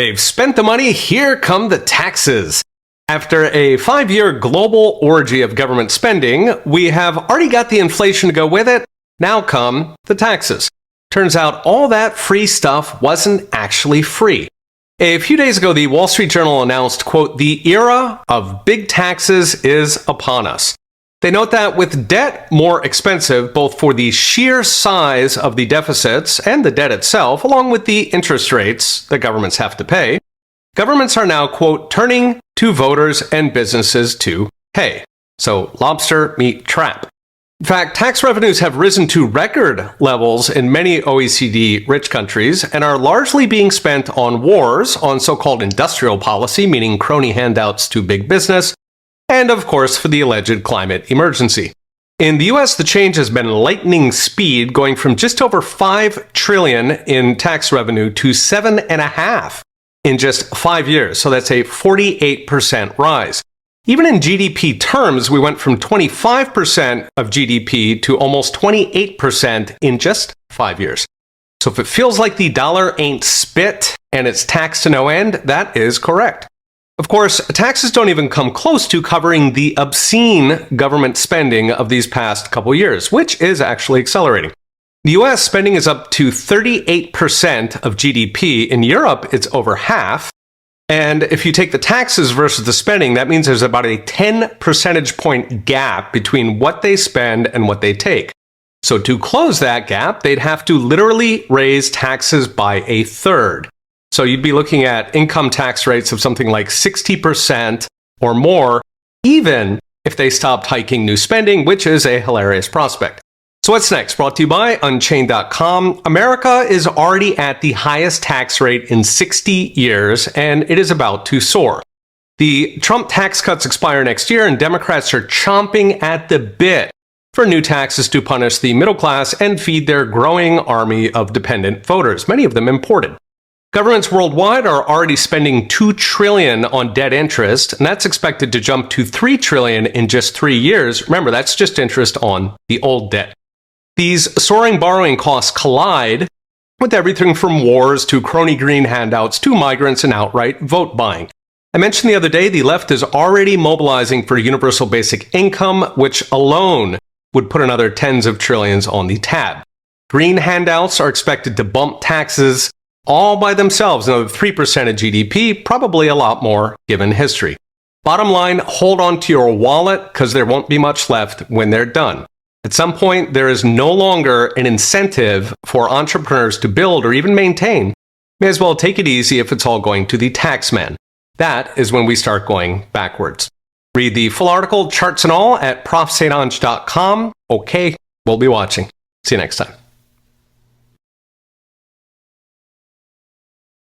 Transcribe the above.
They've spent the money, here come the taxes. After a 5-year global orgy of government spending, we have already got the inflation to go with it. Now come the taxes. Turns out all that free stuff wasn't actually free. A few days ago, the Wall Street Journal announced, quote, "The era of big taxes is upon us." They note that with debt more expensive, both for the sheer size of the deficits and the debt itself, along with the interest rates that governments have to pay, governments are now, quote, turning to voters and businesses to pay. So lobster meat trap. In fact, tax revenues have risen to record levels in many OECD rich countries and are largely being spent on wars, on so-called industrial policy, meaning crony handouts to big business, and of course for the alleged climate emergency. In the US, the change has been lightning speed, going from just over $5 trillion in tax revenue to $7.5 in just 5 years. So that's a 48% rise. Even in GDP terms, we went from 25% of GDP to almost 28% in just 5 years. So if it feels like the dollar ain't spit and it's taxed to no end, that is correct. Of course, taxes don't even come close to covering the obscene government spending of these past couple years, which is actually accelerating. The US spending is up to 38% of GDP. In Europe, it's over half. And if you take the taxes versus the spending, that means there's about a 10 percentage point gap between what they spend and what they take. So to close that gap, they'd have to literally raise taxes by a third. So you'd be looking at income tax rates of something like 60% or more, even if they stopped hiking new spending, which is a hilarious prospect. So what's next? Brought to you by Unchained.com. America is already at the highest tax rate in 60 years, and it is about to soar. The Trump tax cuts expire next year, and Democrats are chomping at the bit for new taxes to punish the middle class and feed their growing army of dependent voters, many of them imported. Governments worldwide are already spending $2 trillion on debt interest, and that's expected to jump to $3 trillion in just 3 years. Remember, that's just interest on the old debt. These soaring borrowing costs collide with everything from wars to crony green handouts to migrants and outright vote buying. I mentioned the other day the left is already mobilizing for universal basic income, which alone would put another tens of trillions on the tab. Green handouts are expected to bump taxes all by themselves another 3% of GDP, probably a lot more given history. Bottom line, hold on to your wallet because there won't be much left when they're done. At some point, there is no longer an incentive for entrepreneurs to build or even maintain. May as well take it easy if it's all going to the tax man. That is when we start going backwards. Read the full article, charts and all, at profsadange.com. Okay, we'll be watching. See you next time.